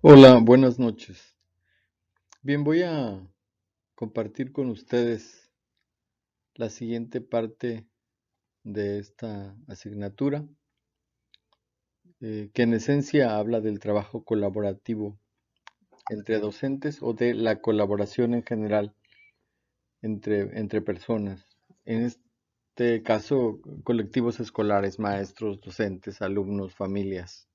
Hola, buenas noches. Bien, voy a compartir con ustedes la siguiente parte de esta asignatura, que en esencia habla del trabajo colaborativo entre docentes o de la colaboración en general entre personas. En este caso, colectivos escolares, maestros, docentes, alumnos, familias.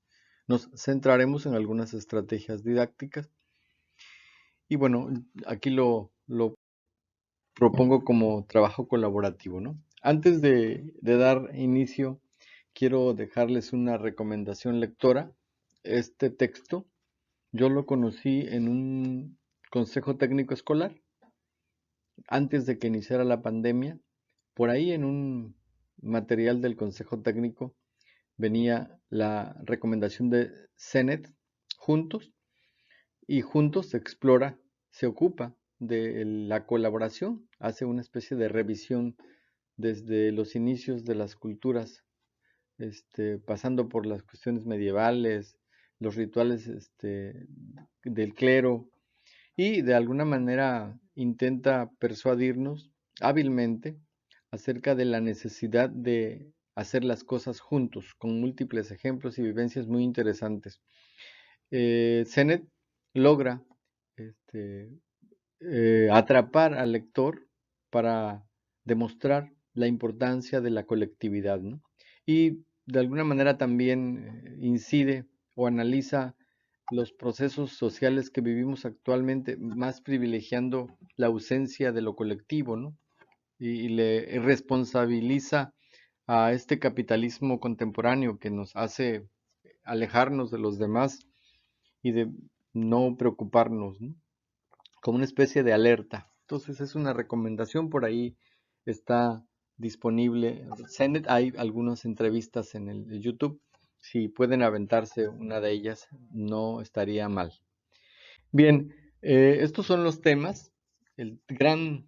Nos centraremos en algunas estrategias didácticas y bueno, aquí lo propongo como trabajo colaborativo, ¿no? Antes de dar inicio, quiero dejarles una recomendación lectora. Este texto yo lo conocí en un consejo técnico escolar antes de que iniciara la pandemia. Por ahí en un material del consejo técnico venía la recomendación de CENET, Juntos, y Juntos se explora, se ocupa de la colaboración, hace una especie de revisión desde los inicios de las culturas, pasando por las cuestiones medievales, los rituales del clero, y de alguna manera intenta persuadirnos hábilmente acerca de la necesidad de hacer las cosas juntos, con múltiples ejemplos y vivencias muy interesantes. Sennett logra este, atrapar al lector para demostrar la importancia de la colectividad, ¿no? Y de alguna manera también incide o analiza los procesos sociales que vivimos actualmente, más privilegiando la ausencia de lo colectivo, ¿no? Y le responsabiliza a este capitalismo contemporáneo que nos hace alejarnos de los demás y de no preocuparnos, ¿no? Como una especie de alerta. Entonces es una recomendación, por ahí está disponible. Sennett, hay algunas entrevistas en el YouTube. Si pueden aventarse una de ellas, no estaría mal. Bien, estos son los temas. El gran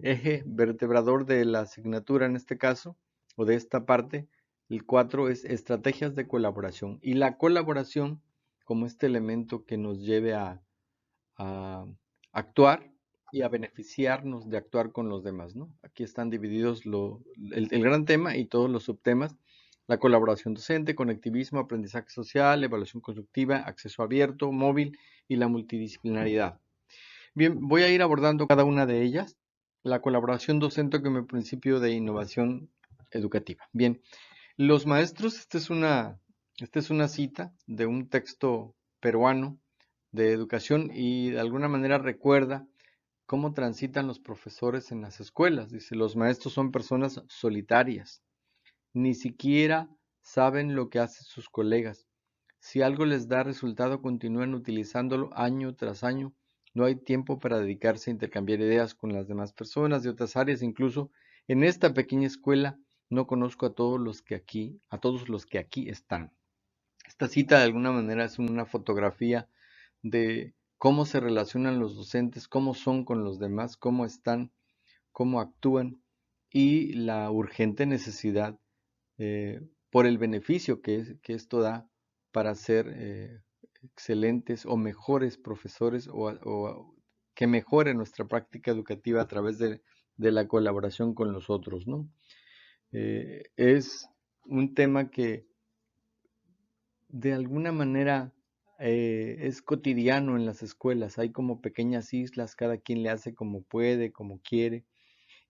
eje vertebrador de la asignatura en este caso, o de esta parte, el 4 es estrategias de colaboración. Y la colaboración como este elemento que nos lleve a actuar y a beneficiarnos de actuar con los demás, ¿no? Aquí están divididos el gran tema y todos los subtemas: la colaboración docente, conectivismo, aprendizaje social, evaluación constructiva, acceso abierto, móvil y la multidisciplinaridad. Bien, voy a ir abordando cada una de ellas. La colaboración docente como principio de innovación educativa. Bien, los maestros, esta es una cita de un texto peruano de educación y de alguna manera recuerda cómo transitan los profesores en las escuelas. Dice, los maestros son personas solitarias, ni siquiera saben lo que hacen sus colegas. Si algo les da resultado, continúan utilizándolo año tras año. No hay tiempo para dedicarse a intercambiar ideas con las demás personas de otras áreas. Incluso en esta pequeña escuela no conozco a todos los que aquí están. Esta cita de alguna manera es una fotografía de cómo se relacionan los docentes, cómo son con los demás, cómo están, cómo actúan y la urgente necesidad por el beneficio que esto da para ser excelentes o mejores profesores o que mejore nuestra práctica educativa a través de la colaboración con los otros, ¿no? Es un tema que de alguna manera es cotidiano en las escuelas. Hay como pequeñas islas, cada quien le hace como puede, como quiere,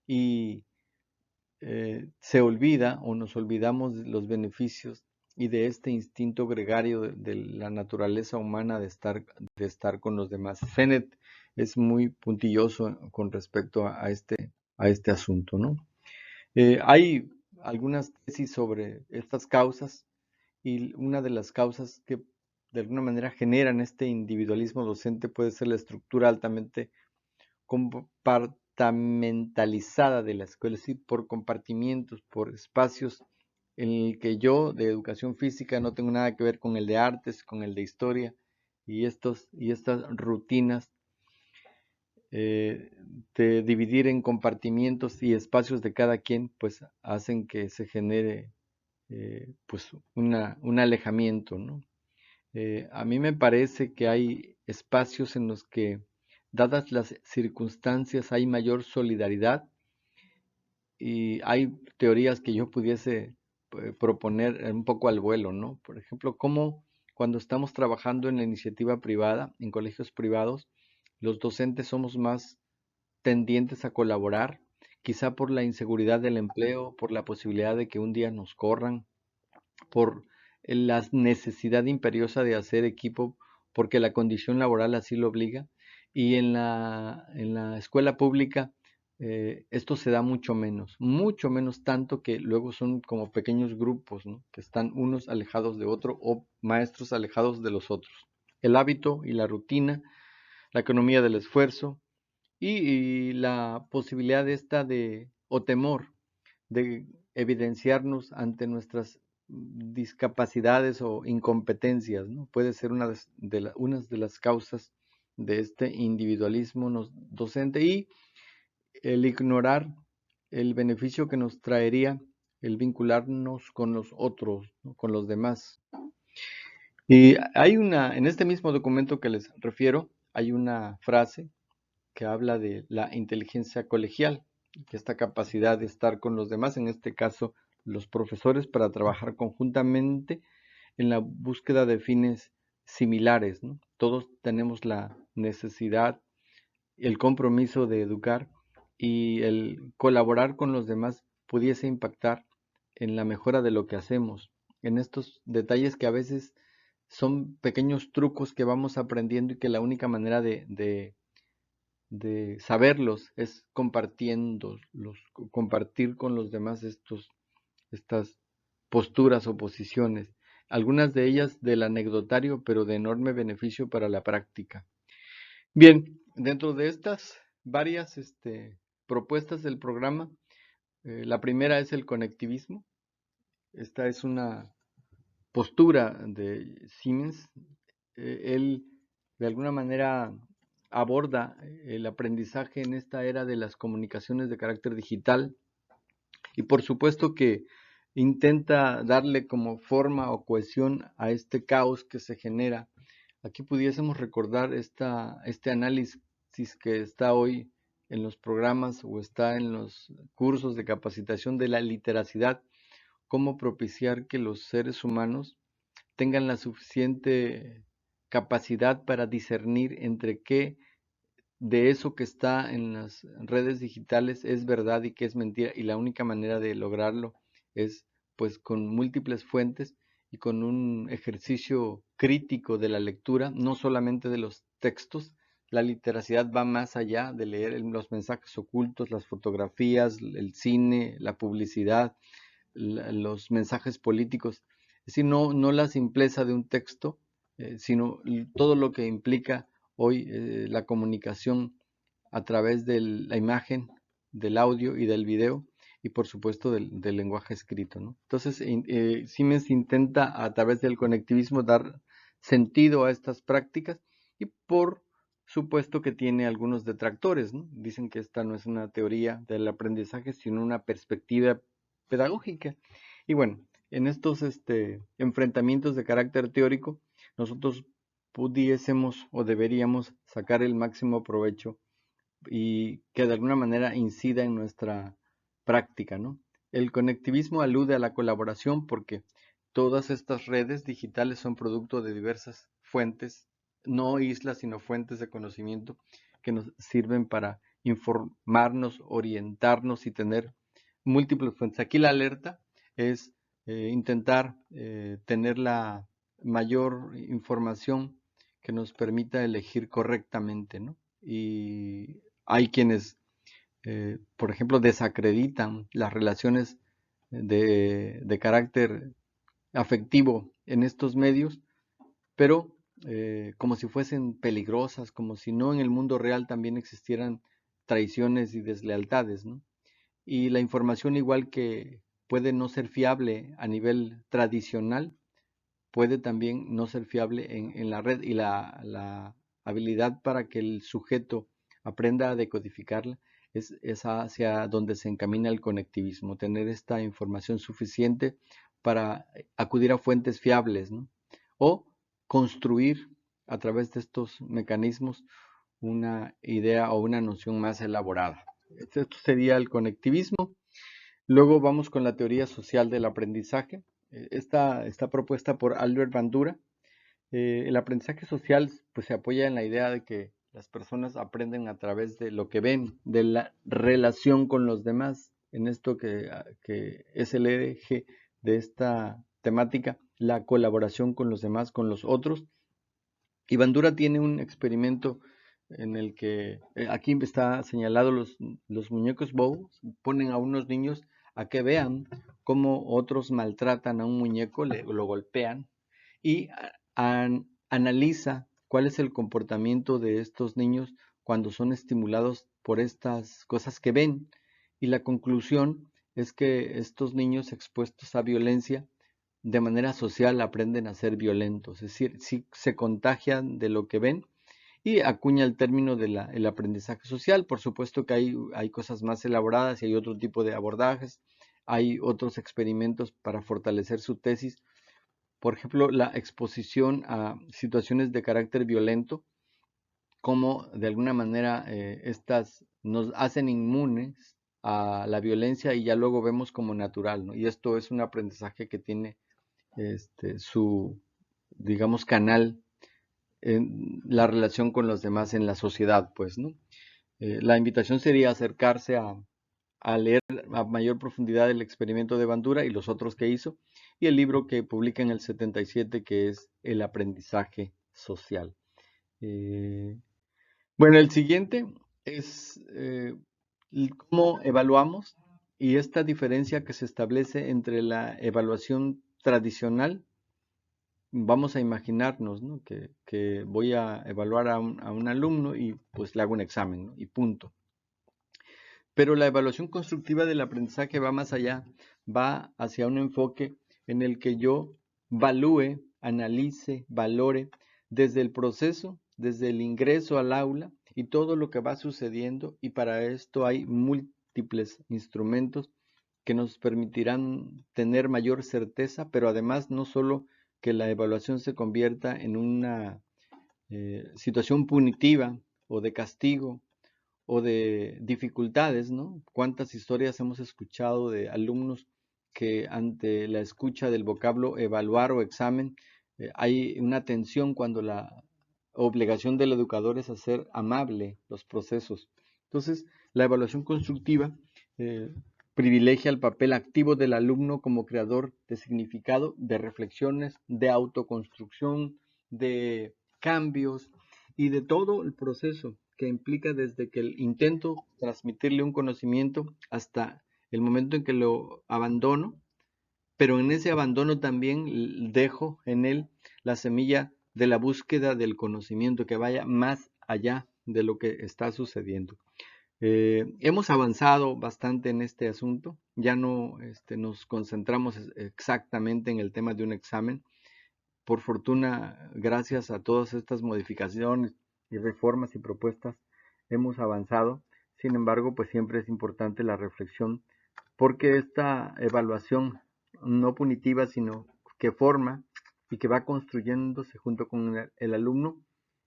y se olvida o nos olvidamos de los beneficios y de este instinto gregario de la naturaleza humana de estar con los demás. Sennett es muy puntilloso con respecto a este asunto, ¿no? Hay algunas tesis sobre estas causas y una de las causas que de alguna manera generan este individualismo docente puede ser la estructura altamente compartamentalizada de la escuela, es decir, por compartimientos, por espacios en el que yo de educación física no tengo nada que ver con el de artes, con el de historia, y estas rutinas eh, de dividir en compartimientos y espacios de cada quien, pues hacen que se genere pues un alejamiento, ¿no? A mí me parece que hay espacios en los que, dadas las circunstancias, hay mayor solidaridad y hay teorías que yo pudiese proponer un poco al vuelo, ¿no? Por ejemplo, cómo cuando estamos trabajando en la iniciativa privada, en colegios privados, los docentes somos más tendientes a colaborar, quizá por la inseguridad del empleo, por la posibilidad de que un día nos corran, por la necesidad imperiosa de hacer equipo, porque la condición laboral así lo obliga. Y en la escuela pública esto se da mucho menos tanto que luego son como pequeños grupos, ¿no? Que están unos alejados de otro o maestros alejados de los otros. El hábito y la rutina, la economía del esfuerzo y la posibilidad esta de, o temor de evidenciarnos ante nuestras discapacidades o incompetencias, ¿no? Puede ser una de las causas de este individualismo docente y el ignorar el beneficio que nos traería el vincularnos con los otros, ¿no? Con los demás. Y hay en este mismo documento que les refiero, hay una frase que habla de la inteligencia colegial, que esta capacidad de estar con los demás, en este caso los profesores, para trabajar conjuntamente en la búsqueda de fines similares, ¿no? Todos tenemos la necesidad, el compromiso de educar y el colaborar con los demás pudiese impactar en la mejora de lo que hacemos, en estos detalles que a veces son pequeños trucos que vamos aprendiendo y que la única manera de saberlos es compartiéndolos, compartir con los demás estas posturas o posiciones, algunas de ellas del anecdotario, pero de enorme beneficio para la práctica. Bien, dentro de estas varias propuestas del programa, la primera es el conectivismo. Esta es una postura de Siemens. Él de alguna manera aborda el aprendizaje en esta era de las comunicaciones de carácter digital y por supuesto que intenta darle como forma o cohesión a este caos que se genera. Aquí pudiésemos recordar este análisis que está hoy en los programas o está en los cursos de capacitación de la literacidad, cómo propiciar que los seres humanos tengan la suficiente capacidad para discernir entre qué de eso que está en las redes digitales es verdad y qué es mentira, y la única manera de lograrlo es pues con múltiples fuentes y con un ejercicio crítico de la lectura, no solamente de los textos. La literacidad va más allá de leer los mensajes ocultos, las fotografías, el cine, la publicidad, los mensajes políticos. Es decir, no la simpleza de un texto, sino todo lo que implica hoy la comunicación a través de la imagen, del audio y del video y por supuesto del lenguaje escrito, ¿no? Entonces, Siemens intenta a través del conectivismo dar sentido a estas prácticas y por supuesto que tiene algunos detractores, ¿no? Dicen que esta no es una teoría del aprendizaje, sino una perspectiva pedagógica. Y bueno, en estos enfrentamientos de carácter teórico, nosotros pudiésemos o deberíamos sacar el máximo provecho y que de alguna manera incida en nuestra práctica, ¿no? El conectivismo alude a la colaboración porque todas estas redes digitales son producto de diversas fuentes, no islas, sino fuentes de conocimiento que nos sirven para informarnos, orientarnos y tener múltiples fuentes. Aquí la alerta es intentar tener la mayor información que nos permita elegir correctamente, ¿no? Y hay quienes, por ejemplo, desacreditan las relaciones de carácter afectivo en estos medios, pero como si fuesen peligrosas, como si no en el mundo real también existieran traiciones y deslealtades, ¿no? Y la información igual que puede no ser fiable a nivel tradicional, puede también no ser fiable en la red y la habilidad para que el sujeto aprenda a decodificarla es hacia donde se encamina el conectivismo, tener esta información suficiente para acudir a fuentes fiables, ¿no? O construir a través de estos mecanismos una idea o una noción más elaborada. Esto sería el conectivismo. Luego vamos con la teoría social del aprendizaje. Esta está propuesta por Albert Bandura. El aprendizaje social pues, se apoya en la idea de que las personas aprenden a través de lo que ven, de la relación con los demás. En esto que es el eje de esta temática, la colaboración con los demás, con los otros. Y Bandura tiene un experimento en el que, aquí está señalado los muñecos Bow, ponen a unos niños a que vean cómo otros maltratan a un muñeco, lo golpean, y analiza cuál es el comportamiento de estos niños cuando son estimulados por estas cosas que ven. Y la conclusión es que estos niños expuestos a violencia de manera social aprenden a ser violentos, es decir, sí se contagian de lo que ven y acuña el término del aprendizaje social. Por supuesto que hay cosas más elaboradas y hay otro tipo de abordajes, hay otros experimentos para fortalecer su tesis. Por ejemplo, la exposición a situaciones de carácter violento, como de alguna manera estas nos hacen inmunes a la violencia y ya luego vemos como natural, ¿no? Y esto es un aprendizaje que tiene su, digamos, canal en la relación con los demás en la sociedad, pues, ¿no? La invitación sería acercarse a leer a mayor profundidad el experimento de Bandura y los otros que hizo, y el libro que publica en el 77, que es El aprendizaje social. Bueno, el siguiente es cómo evaluamos y esta diferencia que se establece entre la evaluación tradicional. Vamos a imaginarnos, ¿no?, que voy a evaluar a un alumno y pues le hago un examen, ¿no?, y punto. Pero la evaluación constructiva del aprendizaje va más allá, va hacia un enfoque en el que yo valúe, analice, valore desde el proceso, desde el ingreso al aula y todo lo que va sucediendo, y para esto hay múltiples instrumentos que nos permitirán tener mayor certeza, pero además no solo que la evaluación se convierta en una situación punitiva o de castigo o de dificultades, ¿no? ¿Cuántas historias hemos escuchado de alumnos que ante la escucha del vocablo evaluar o examen, hay una tensión cuando la obligación del educador es hacer amable los procesos? Entonces, la evaluación constructiva eh, privilegia el papel activo del alumno como creador de significado, de reflexiones, de autoconstrucción, de cambios y de todo el proceso que implica desde que el intento transmitirle un conocimiento hasta el momento en que lo abandono, pero en ese abandono también dejo en él la semilla de la búsqueda del conocimiento que vaya más allá de lo que está sucediendo. Hemos avanzado bastante en este asunto, ya no nos concentramos exactamente en el tema de un examen. Por fortuna, gracias a todas estas modificaciones y reformas y propuestas, hemos avanzado. Sin embargo, pues siempre es importante la reflexión, porque esta evaluación no punitiva, sino que forma y que va construyéndose junto con el alumno,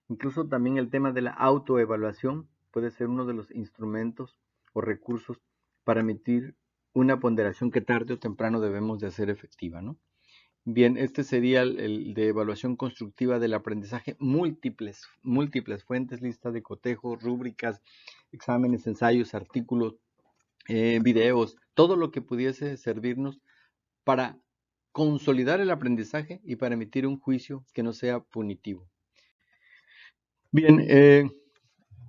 incluso también el tema de la autoevaluación puede ser uno de los instrumentos o recursos para emitir una ponderación que tarde o temprano debemos de hacer efectiva, ¿no? Bien, este sería el de evaluación constructiva del aprendizaje, múltiples fuentes, lista de cotejo, rúbricas, exámenes, ensayos, artículos, videos, todo lo que pudiese servirnos para consolidar el aprendizaje y para emitir un juicio que no sea punitivo. Bien,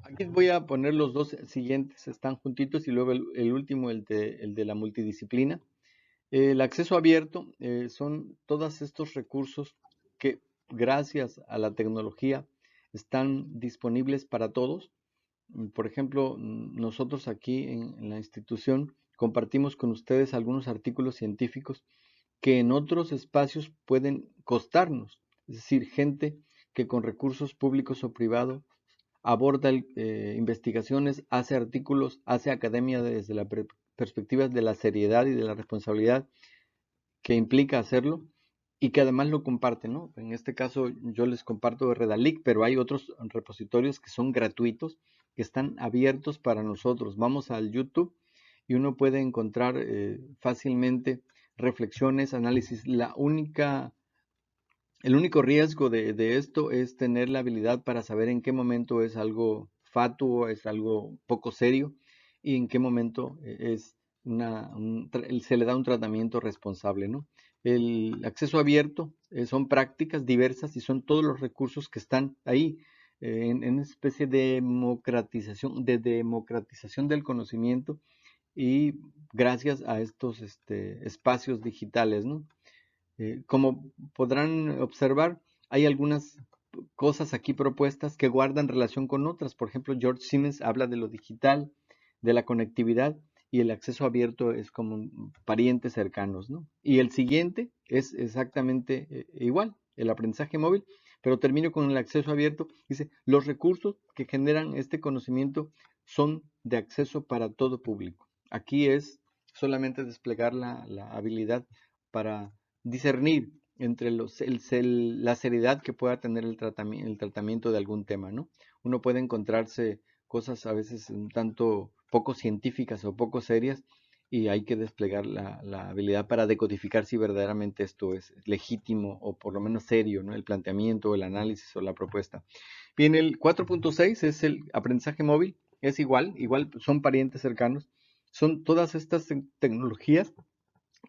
aquí voy a poner los dos siguientes, están juntitos, y luego el último, el de la multidisciplina. El acceso abierto son todos estos recursos que gracias a la tecnología están disponibles para todos. Por ejemplo, nosotros aquí en la institución compartimos con ustedes algunos artículos científicos que en otros espacios pueden costarnos. Es decir, gente que con recursos públicos o privados aborda investigaciones, hace artículos, hace academia desde la perspectiva de la seriedad y de la responsabilidad que implica hacerlo, y que además lo comparten, ¿no? En este caso yo les comparto Redalic, pero hay otros repositorios que son gratuitos, que están abiertos para nosotros. Vamos al YouTube y uno puede encontrar fácilmente reflexiones, análisis. El único riesgo de esto es tener la habilidad para saber en qué momento es algo fatuo, es algo poco serio y en qué momento es se le da un tratamiento responsable, ¿no? El acceso abierto son prácticas diversas y son todos los recursos que están ahí en una especie de democratización del conocimiento y gracias a estos espacios digitales, ¿no? Como podrán observar, hay algunas cosas aquí propuestas que guardan relación con otras. Por ejemplo, George Siemens habla de lo digital, de la conectividad y el acceso abierto es como parientes cercanos, ¿no? Y el siguiente es exactamente igual, el aprendizaje móvil, pero termino con el acceso abierto. Dice, los recursos que generan este conocimiento son de acceso para todo público. Aquí es solamente desplegar la habilidad para discernir entre la seriedad que pueda tener el tratamiento de algún tema, ¿no? Uno puede encontrarse cosas a veces un tanto poco científicas o poco serias y hay que desplegar la habilidad para decodificar si verdaderamente esto es legítimo o por lo menos serio, ¿no? El planteamiento, el análisis o la propuesta. Bien, el 4.6 es el aprendizaje móvil, es igual son parientes cercanos, son todas estas tecnologías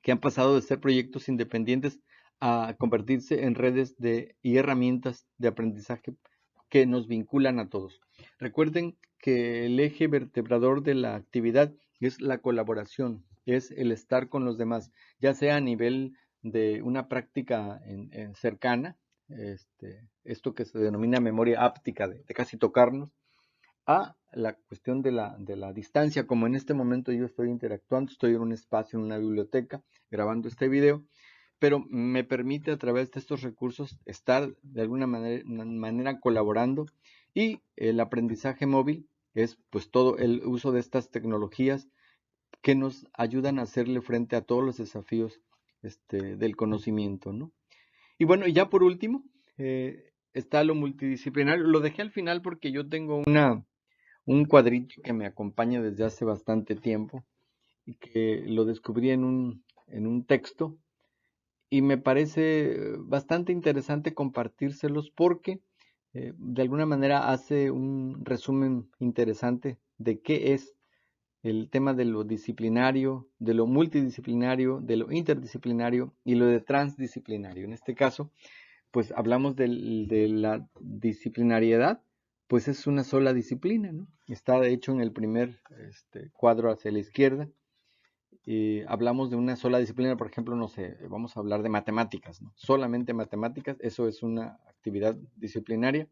que han pasado de ser proyectos independientes a convertirse en redes y herramientas de aprendizaje que nos vinculan a todos. Recuerden que el eje vertebrador de la actividad es la colaboración, es el estar con los demás, ya sea a nivel de una práctica cercana, esto que se denomina memoria áptica, de casi tocarnos, a la cuestión de la distancia, como en este momento yo estoy interactuando, estoy en un espacio, en una biblioteca, grabando este video, pero me permite a través de estos recursos estar de alguna manera colaborando y el aprendizaje móvil es pues todo el uso de estas tecnologías que nos ayudan a hacerle frente a todos los desafíos del conocimiento, ¿no? Y bueno, y ya por último, está lo multidisciplinario. Lo dejé al final porque yo tengo un cuadrito que me acompaña desde hace bastante tiempo y que lo descubrí en un texto y me parece bastante interesante compartírselos porque de alguna manera hace un resumen interesante de qué es el tema de lo disciplinario, de lo multidisciplinario, de lo interdisciplinario y lo de transdisciplinario. En este caso, pues hablamos de la disciplinariedad, pues es una sola disciplina, ¿no? Está de hecho en el primer cuadro hacia la izquierda. Hablamos de una sola disciplina, por ejemplo, no sé, vamos a hablar de matemáticas, ¿no? Solamente matemáticas, eso es una actividad disciplinaria.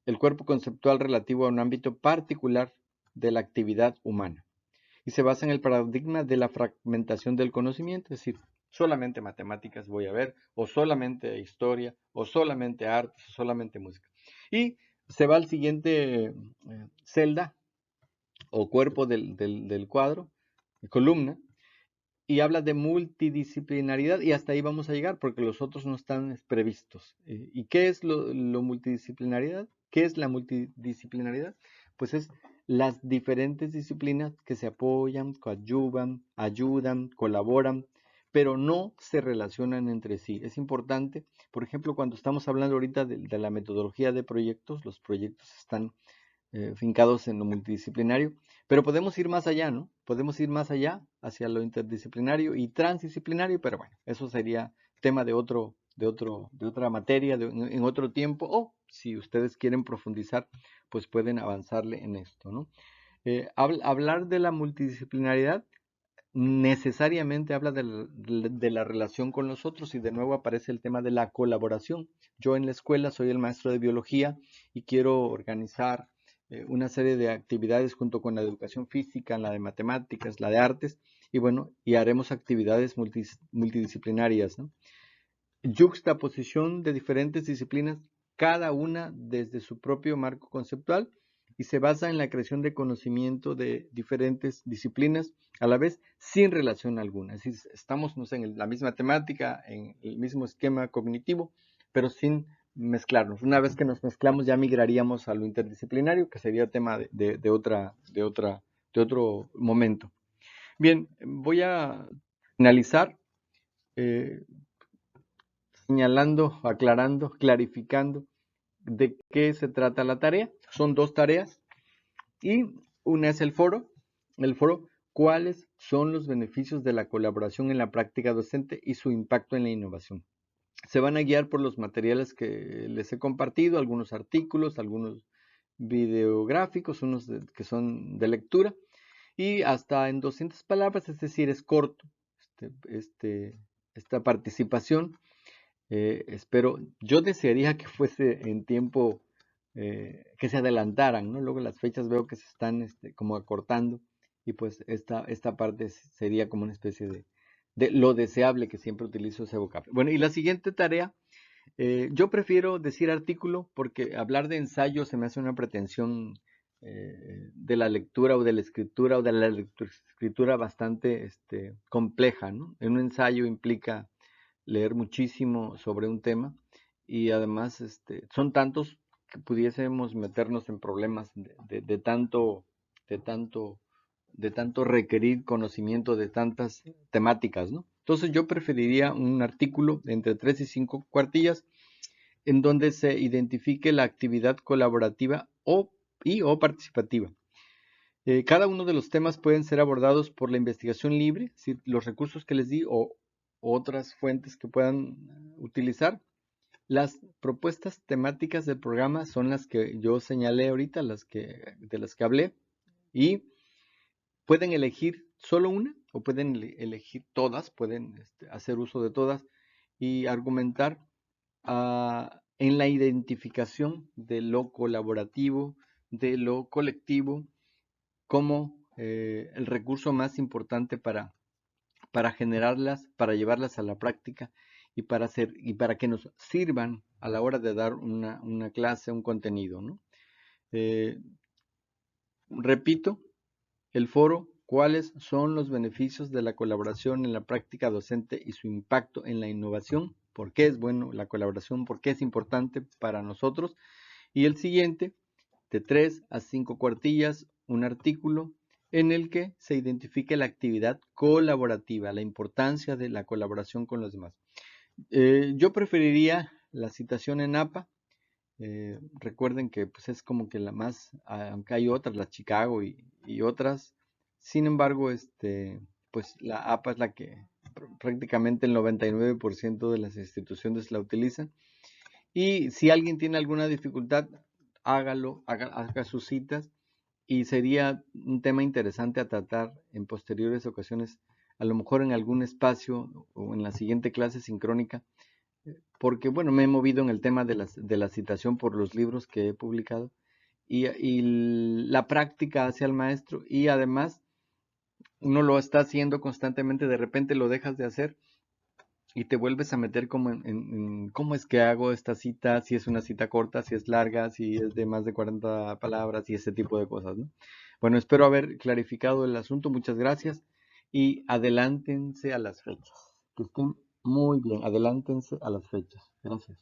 El cuerpo conceptual relativo a un ámbito particular de la actividad humana y se basa en el paradigma de la fragmentación del conocimiento, es decir, solamente matemáticas voy a ver, o solamente historia, o solamente arte, o solamente música. Y se va al siguiente celda o cuerpo del cuadro, columna, y habla de multidisciplinaridad y hasta ahí vamos a llegar porque los otros no están previstos. ¿Y qué es lo multidisciplinaridad? ¿Qué es la multidisciplinaridad? Pues es las diferentes disciplinas que se apoyan, coadyuvan, ayudan, colaboran, pero no se relacionan entre sí. Es importante, por ejemplo, cuando estamos hablando ahorita de la metodología de proyectos, los proyectos están fincados en lo multidisciplinario, pero podemos ir más allá, ¿no? Podemos ir más allá hacia lo interdisciplinario y transdisciplinario, pero bueno, eso sería tema de otra materia, en otro tiempo, o si ustedes quieren profundizar, pues pueden avanzarle en esto, ¿no? Hablar de la multidisciplinaridad necesariamente habla de la relación con los otros y de nuevo aparece el tema de la colaboración. Yo en la escuela soy el maestro de biología y quiero organizar una serie de actividades junto con la educación física, la de matemáticas, la de artes y bueno, y haremos actividades multidisciplinarias, ¿no? Yuxtaposición de diferentes disciplinas, cada una desde su propio marco conceptual y se basa en la creación de conocimiento de diferentes disciplinas a la vez sin relación alguna. Es decir, estamos, no sé, en la misma temática, en el mismo esquema cognitivo, pero sin mezclarnos. Una vez que nos mezclamos ya migraríamos a lo interdisciplinario, que sería tema de otro momento. Bien, voy a finalizar señalando, aclarando, clarificando de qué se trata la tarea. Son 2 tareas y una es el foro. El foro, ¿cuáles son los beneficios de la colaboración en la práctica docente y su impacto en la innovación? Se van a guiar por los materiales que les he compartido, algunos artículos, algunos videográficos, unos que son de lectura, y hasta en 200 palabras, es decir, es corto esta participación. Espero, yo desearía que fuese en tiempo, que se adelantaran, ¿no? Luego las fechas veo que se están como acortando y pues esta parte sería como una especie de lo deseable, que siempre utilizo ese vocablo. Bueno, y la siguiente tarea, yo prefiero decir artículo porque hablar de ensayo se me hace una pretensión de la lectura o de la escritura escritura bastante compleja, ¿no? En un ensayo implica leer muchísimo sobre un tema y además son tantos que pudiésemos meternos en problemas de tanto, de tanto, de tanto requerir conocimiento de tantas temáticas, ¿no? Entonces yo preferiría un artículo de entre 3 y 5 cuartillas en donde se identifique la actividad colaborativa o participativa. Cada uno de los temas pueden ser abordados por la investigación libre, es decir, los recursos que les di o otras fuentes que puedan utilizar. Las propuestas temáticas del programa son las que yo señalé ahorita, de las que hablé, y pueden elegir solo una o pueden elegir todas, pueden hacer uso de todas y argumentar en la identificación de lo colaborativo, de lo colectivo, como el recurso más importante para generarlas, para llevarlas a la práctica y para que nos sirvan a la hora de dar una clase, un contenido, ¿no? Repito, el foro, ¿cuáles son los beneficios de la colaboración en la práctica docente y su impacto en la innovación? ¿Por qué es bueno la colaboración? ¿Por qué es importante para nosotros? Y el siguiente, de 3 a 5 cuartillas, un artículo en el que se identifique la actividad colaborativa, la importancia de la colaboración con los demás. Yo preferiría la citación en APA. Recuerden que pues, es como que la más, aunque hay otras, la Chicago y otras. Sin embargo, pues la APA es la que prácticamente el 99% de las instituciones la utilizan. Y si alguien tiene alguna dificultad, haga sus citas y sería un tema interesante a tratar en posteriores ocasiones, a lo mejor en algún espacio o en la siguiente clase sincrónica, porque bueno, me he movido en el tema de la citación por los libros que he publicado y la práctica hacia el maestro y además uno lo está haciendo constantemente, de repente lo dejas de hacer y te vuelves a meter como en cómo es que hago esta cita, si es una cita corta, si es larga, si es de más de 40 palabras y ese tipo de cosas, ¿no? Bueno, espero haber clarificado el asunto. Muchas gracias y adelántense a las fechas. Que estén muy bien, adelántense a las fechas. Gracias.